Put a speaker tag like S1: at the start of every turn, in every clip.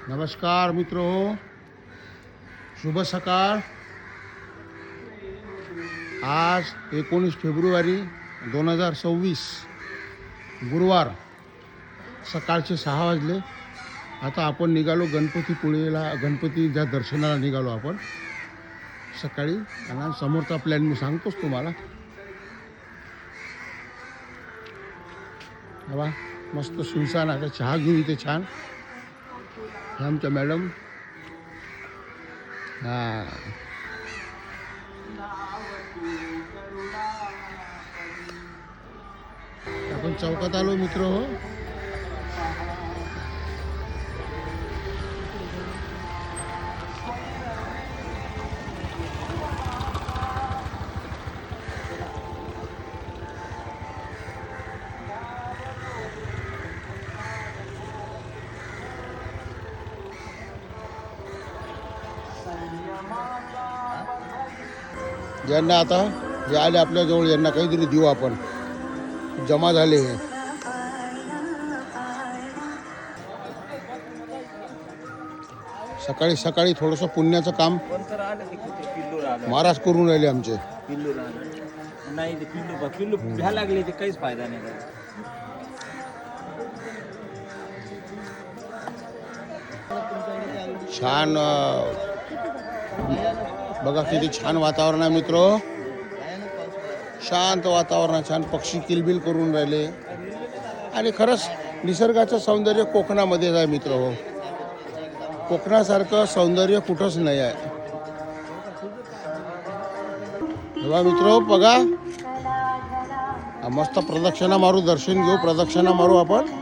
S1: नमस्कार मित्रो, शुभ सकाळ। आज 19 फेब्रुवारी 2026 गुरुवार सकाळचे 6 वाजले। आता आपण निघालो गणपतीपुळेला, गणपतीच्या दर्शनाला निघालो आपण सकाळी। आणि समोरचा प्लॅन मी सांगतोच तुम्हाला। हवा मस्त सुनसान आता चहा घेऊ इथे छान। हे आमच्या मॅडम आपण चौकात आलो मित्र हो। ज्यांना आता जे आले आपल्याजवळ यांना काहीतरी देऊ आपण, जमा झाले हे। सकाळी सकाळी थोडंसं पुण्याचं काम महाराज करून राहिले आमचे।
S2: नाही ते पिल्लू घ्या लागले ते काहीच फायदा नाही।
S1: छान बघा किती छान वातावरण आहे मित्र, शांत वातावरण, छान पक्षी किलबिल करून राहिले। आणि खरंच निसर्गाचं सौंदर्य कोकणामध्येच आहे मित्र हो। कोकणासारखं सौंदर्य कुठंच नाही आहे बघा मित्र। बघा मस्त प्रदक्षिणा मारू, दर्शन घेऊ, प्रदक्षिणा मारू आपण।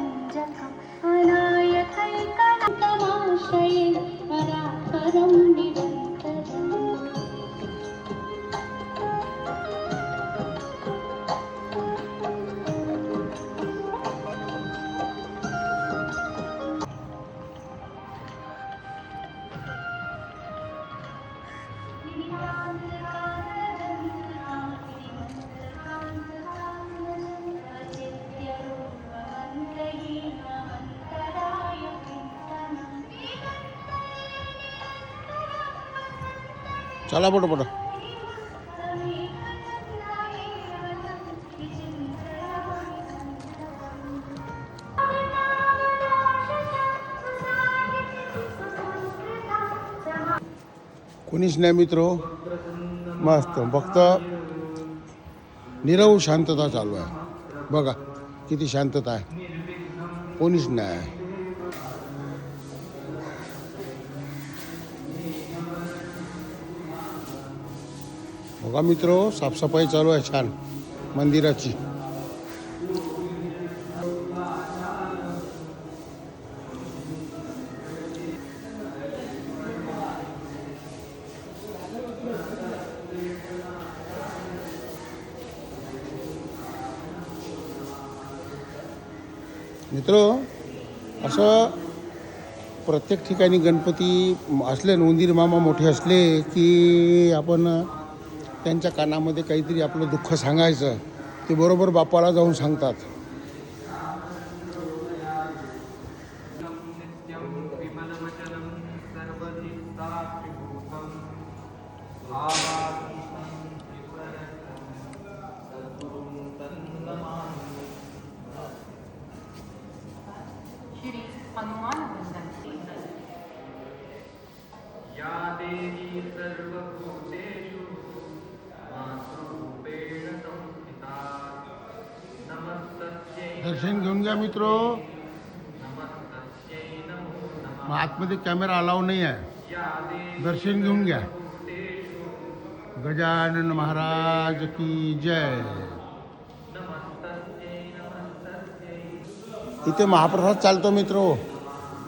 S1: चला पटो पटो। कोणीच नाही मित्र, मस्त फक्त निरव शांतता चालू आहे। बघा किती शांतता आहे, कोणीच नाही। बघा मित्र, साफसफाई चालू आहे छान मंदिराची। मित्र असं प्रत्येक ठिकाणी गणपती असले, उंदीर मामा मोठे असले की आपण त्यांच्या कानामध्ये काहीतरी आपलं दुःख सांगायचं, ते बरोबर बाप्पाला जाऊन सांगतात। दर्शन घेऊन घ्या मित्र। आतमध्ये कॅमेरा अलाव नाही आहे, दर्शन घेऊन घ्या। गजानन महाराज की जय। इथे महाप्रसाद चालतो मित्र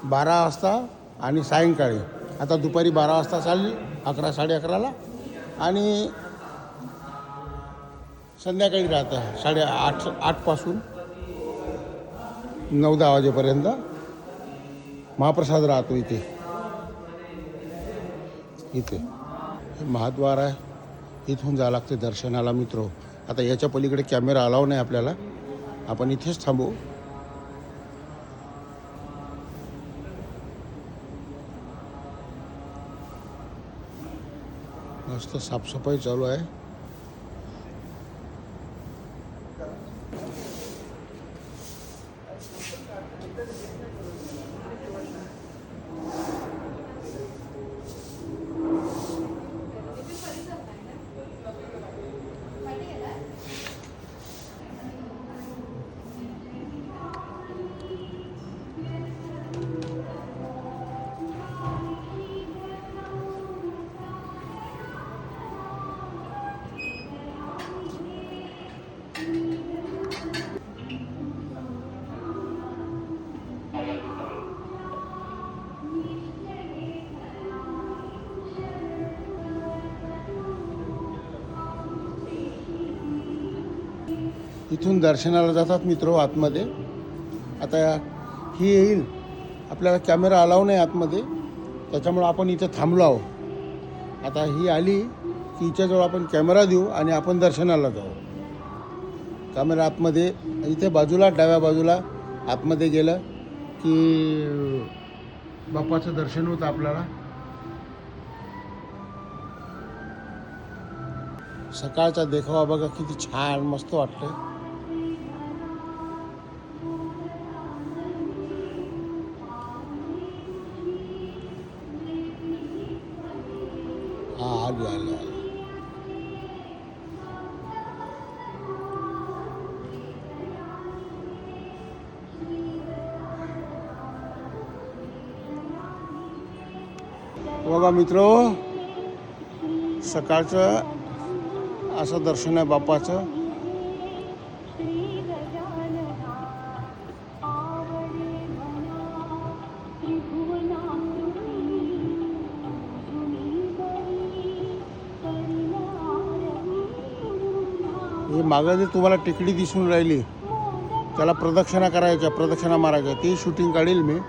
S1: 12 वाजता आणि सायंकाळी। आता दुपारी 12 वाजता चालली, 11 साडे11ला, आणि संध्याकाळी राहतं 8:30 पासून 9-10 वाजेपर्यंत महाप्रसाद राहतो इथे। इथे महाद्वार आहे, इथून जावं लागते दर्शनाला मित्र। आता याच्या पलीकडे कॅमेरा अलाव नाही आपल्याला, आपण इथेच थांबू। मस्त साफसफाई चालू आहे. इथून दर्शनाला जातात मित्र आतमध्ये. आता ही येईल, आपल्याला कॅमेरा अलाव नाही आतमध्ये, त्याच्यामुळं आपण इथं थांबलो आहो. आता ही आली की हिच्याजवळ आपण कॅमेरा देऊ आणि आपण दर्शनाला जाऊ. कॅमेरा आतमध्ये इथे बाजूला, डाव्या बाजूला आतमध्ये गेलं की बाप्पाचं दर्शन होतं आपल्याला. सकाळचा देखावा बघा किती छान मस्त वाटतं. हा आली आली आली. बघा मित्र, सकाळचं असं दर्शन आहे बाप्पाचं. हे मागं जे तुम्हाला टेकडी दिसून राहिली त्याला प्रदक्षिणा करायच्या, प्रदक्षिणा मारायच्या, ती शूटिंग काढील मी.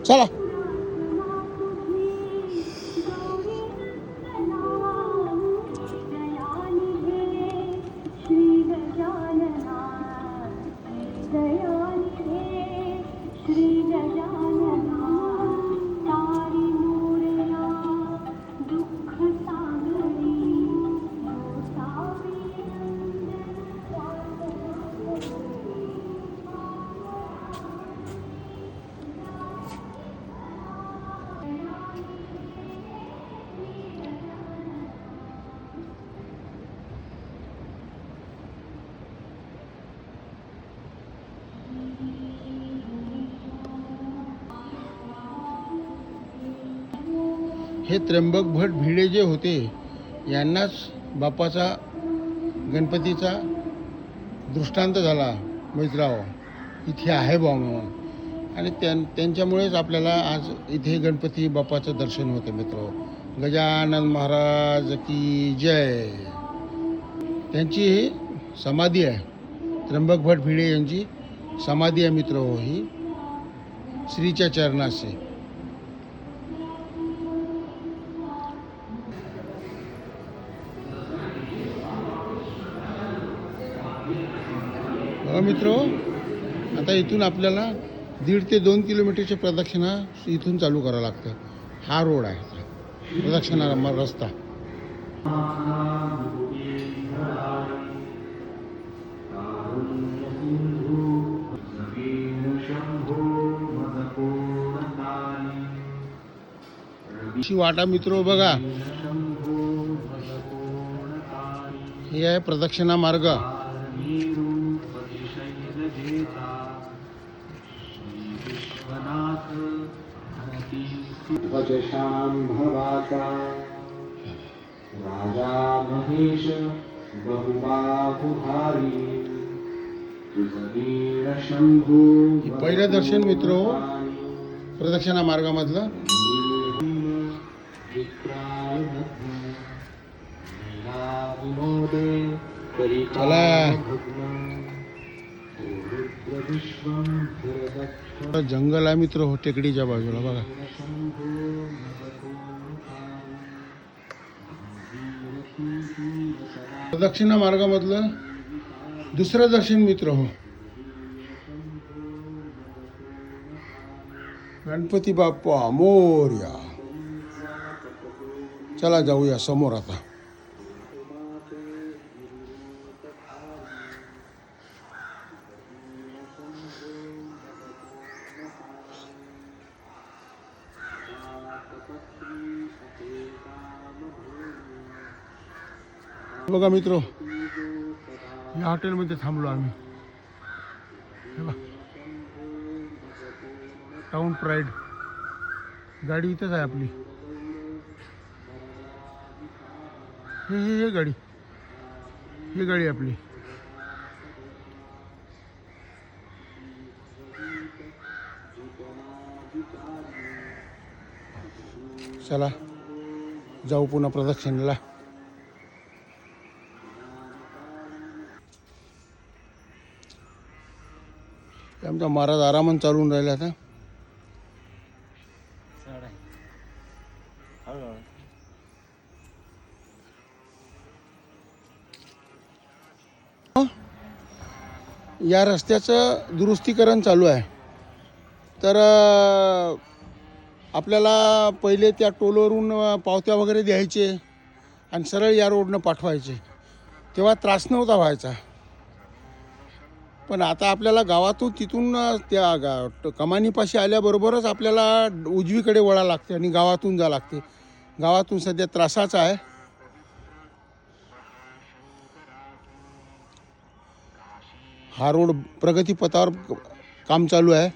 S1: चला. हे त्र्यंबक भट भिडे जे होते यांनाच बाप्पाचा गणपतीचा दृष्टांत झाला मैत्राव, इथे आहे बा म्हणून. आणि त्यांच्यामुळेच आपल्याला आज इथे गणपती बाप्पाचं दर्शन होतं मित्र. गजानन महाराज की जय. त्यांची समाधी आहे, त्र्यंबक भट भिडे यांची समाधी आहे मित्र. ही श्रीच्या चरणाशी. मित्र, आता इथून आपल्याला 1.5 ते 2 किलोमीटरची प्रदक्षिणा इथून चालू करावं लागतं. हा रोड आहे प्रदक्षिणा रस्ता. वाटा मित्र बघा, हे आहे प्रदक्षिणा मार्ग.
S3: राजा महेश बहुबाहुधारी शंभू.
S1: पहिलं दर्शन मित्र प्रदक्षिणा मार्गामधलं. चला. जंगल आहे मित्र हो टेकडीच्या बाजूला बघा. प्रदक्षिणा मार्गामधलं दुसरं दर्शन मित्र हो. गणपती बाप्पा मोरया. चला जाऊया समोर आता. बघा मित्र, या हॉटेलमध्ये थांबलो आम्ही. हे बघा, टाउन प्राईड गाडी इथंच आहे आपली. हे गाडी, ही गाडी आपली. चला जाऊ पुन्हा प्रदक्षिणेला. आमचा महाराज आरामात चालून राहिले आता.
S2: चढ आहे. हळूहळू.
S1: या रस्त्याचं दुरुस्तीकरण चालू आहे. तर आपल्याला पहिले त्या टोलवरून पावत्या वगैरे द्यायचे आणि सरळ या रोडनं पाठवायचे, तेव्हा त्रास नव्हता व्हायचा. पण आता आपल्याला गावातून तिथून त्या कमानीपाशी आल्याबरोबरच आपल्याला उजवीकडे वळा लागते आणि गावातून जा लागते. गावातून सध्या त्रासाचा आहे. हा रोड प्रगतीपथावर काम चालू आहे,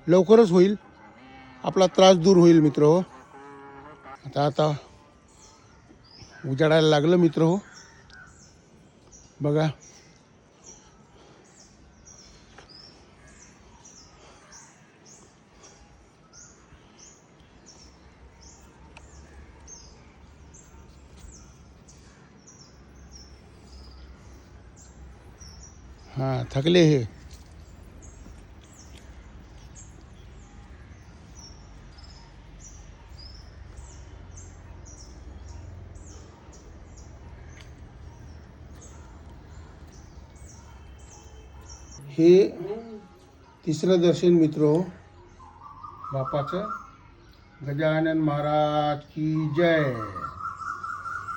S1: लवकरच होईल. आपला त्रास दूर होईल मित्र हो. आता उजाडायला लागलं मित्र हो. बघा हां, थकले हे. हे तिसरं दर्शन मित्र हो बापाचं. गजानन महाराज की जय.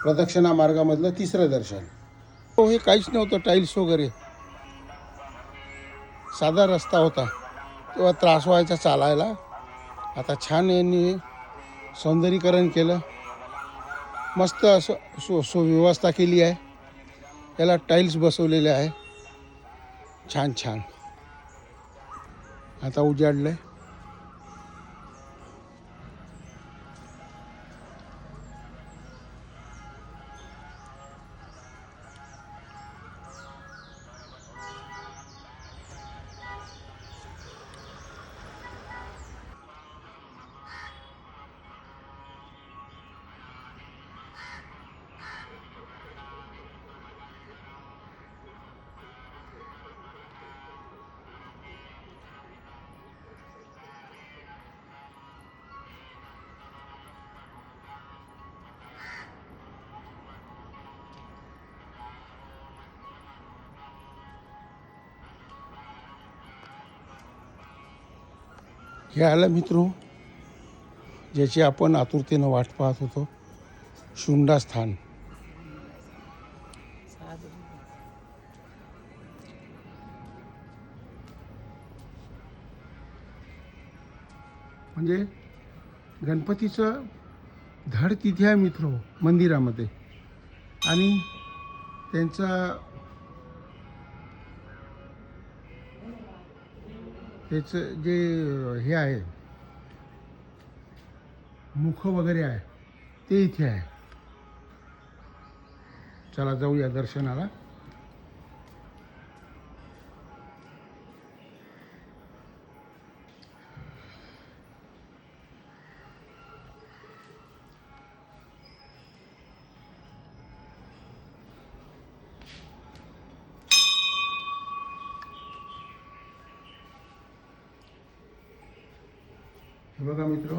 S1: प्रदक्षिणा मार्गामधलं तिसरं दर्शन हो. हे काहीच नव्हतं, टाईल्स वगैरे, साधा रस्ता होता, तेव्हा त्रास व्हायचा चालायला. आता छान यांनी सौंदर्यीकरण केलं, मस्त असं सुव्यवस्था केली आहे. याला टाईल्स बसवलेले आहे, छान छान. आता उजाडलं आहे. हे आलं मित्र ज्याची आपण आतुरतेनं वाट पाहत होतो, शुंडास्थान. म्हणजे गणपतीचं धड तिथे आहे मित्र मंदिरामध्ये. आणि त्यांचं जे हे आहे, मुख वगैरे आहे, ते इथे आहे. चला जाऊया दर्शनाला. हे बघा मित्र,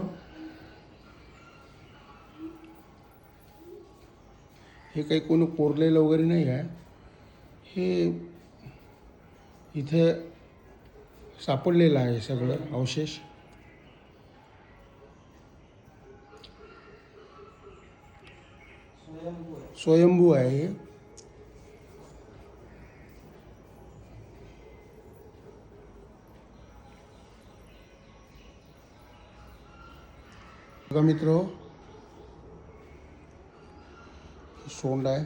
S1: हे काही कोणी कोरलेलं वगैरे नाही आहे. हे इथे सापडलेलं आहे सगळं अवशेष. स्वयंभू आहे हे. बघा मित्र, सोंड आहे.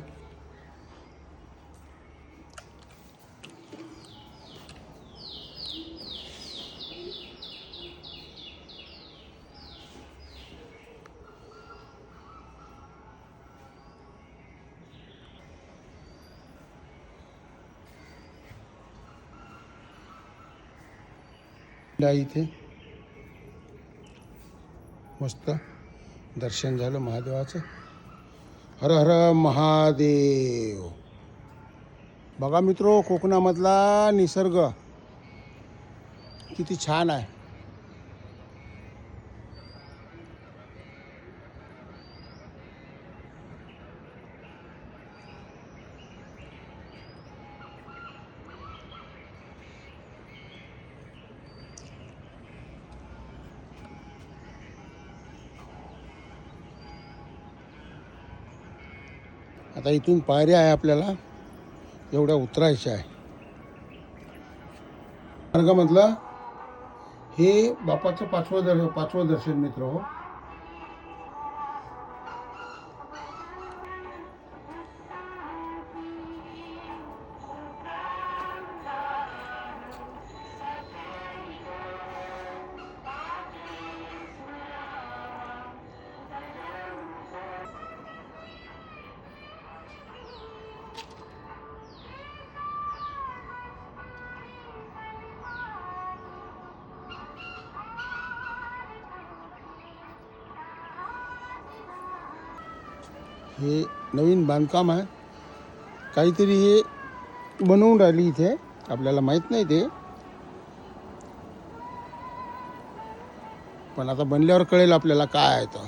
S1: इथे मस्त दर्शन झालं महादेवाचं. हर हर महादेव. बघा मित्रो, कोकणामधला निसर्ग किती छान आहे. आता इथून पायऱ्या आहे, आपल्याला एवढ्या उतरायच्या आहे. मार्गामधला हे बापाचं पाचवं दर्शन मित्र हो. हे नवीन बांधकाम आहे, काहीतरी हे बनवून राहिली इथे, आपल्याला माहीत नाही ते, पण आता बनल्यावर कळेल आपल्याला काय आहे तर.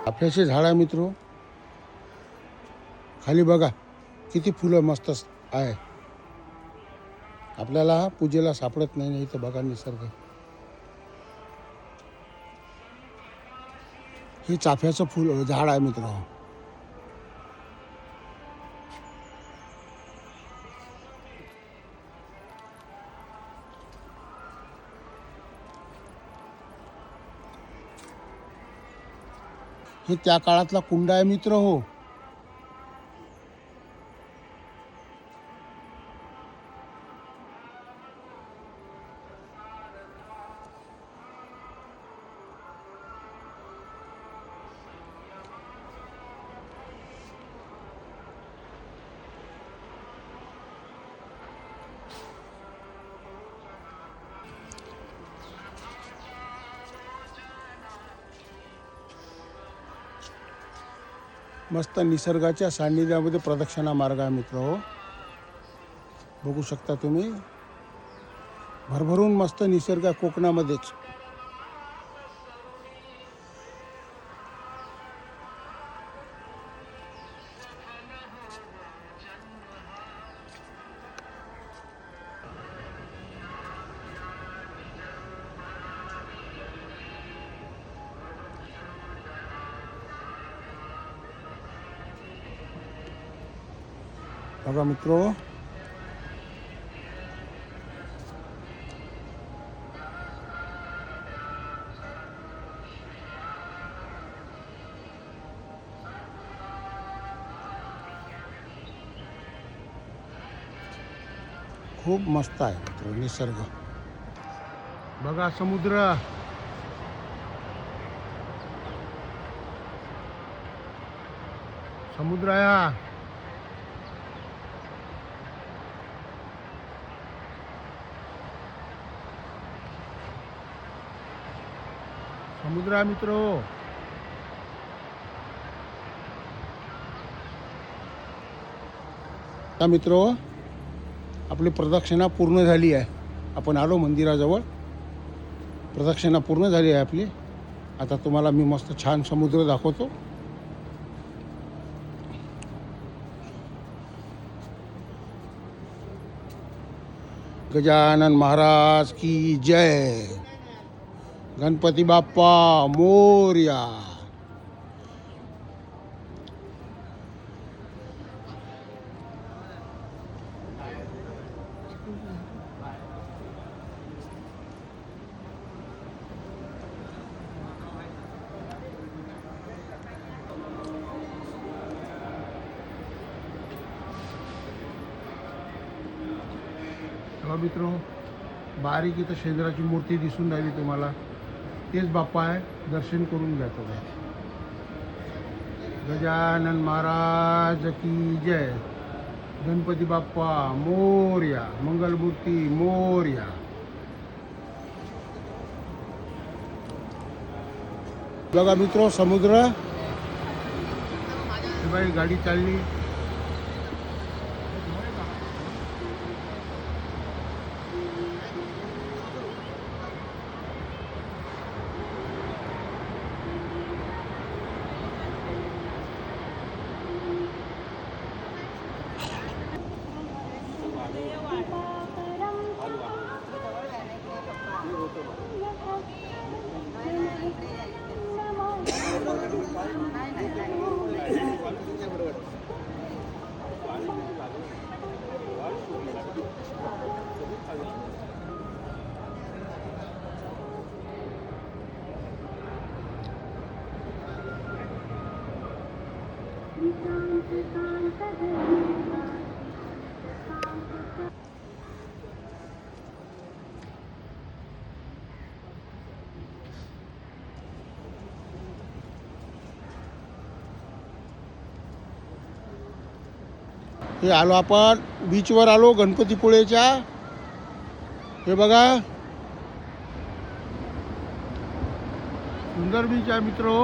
S1: चाफ्याचे झाड आहे मित्र, खाली बघा किती फुलं मस्त आहे. आपल्याला पूजेला सापडत नाही. इथं बघा निसर्ग. हे चाफ्याचं फुल झाड आहे मित्र. हे त्या काळातला कुंड आहे मित्र हो. मस्त निसर्गाच्या सान्निध्यामध्ये प्रदक्षिणा मार्ग आहे मित्र हो. बघू शकता तुम्ही, भरभरून मस्त निसर्ग कोकणामध्येच. बघा मित्रो, खूप मस्त आहे मित्र निसर्ग. बघा समुद्र, समुद्र आहे. समुद्र मित्र मित्र आपली प्रदक्षिणा पूर्ण झाली आहे. आपण आलो मंदिराजवळ. प्रदक्षिणा पूर्ण झाली आहे आपली. आता तुम्हाला मी मस्त छान समुद्र दाखवतो. गजानन महाराज की जय. गणपती बाप्पा मोरया. मित्र बारीक इथं शेंद्राची मूर्ती दिसून राहिली तुम्हाला. तेच बाप्पा आहे. दर्शन करून घ्या तुम्ही. गजानन महाराज की जय. गणपती बाप्पा मोरया. मंगलमूर्ती मोरया. बघा मित्र समुद्र. बाई गाडी चालली. हे आलो आपण बीचवर आलो गणपतीपुळेच्या. हे बघा सुंदर बीच आहे मित्र.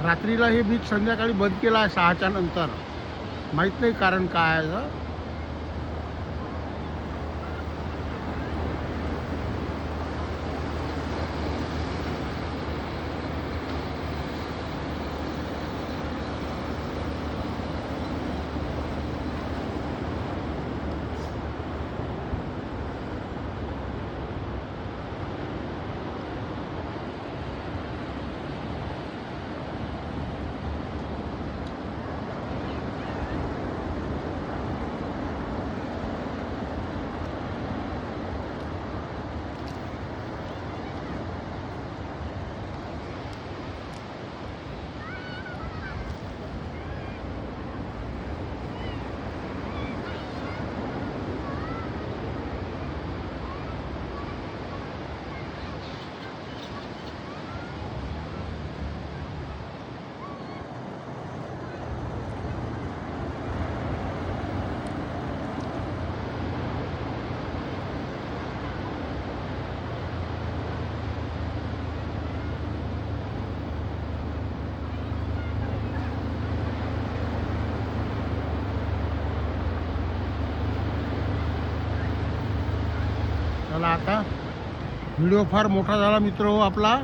S1: रात्रीला हे बीच संध्याकाळी बंद केला आहे 6च्या नंतर. माहीत नाही कारण काय आहे. चला आता व्हिडिओ फार मोठा झाला मित्र आपला.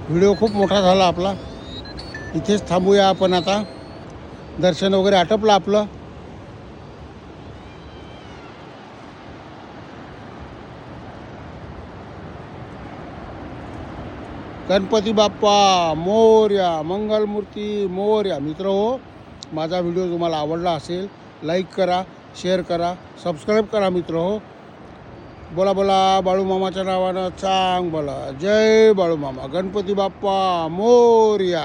S1: व्हिडिओ खूप मोठा झाला आपला. इथेच थांबूया आपण आता. दर्शन वगैरे आटपलं आपलं. गणपती बाप्पा मोरया. मंगलमूर्ती मोरया. मित्र हो माझा व्हिडिओ तुम्हाला आवडला असेल लाईक करा, शेअर करा, सबस्क्राईब करा मित्र हो. बोला बोला बाळूमामाच्या नावानं चांग बोला. जय बाळूमामा. गणपती बाप्पा मोरया.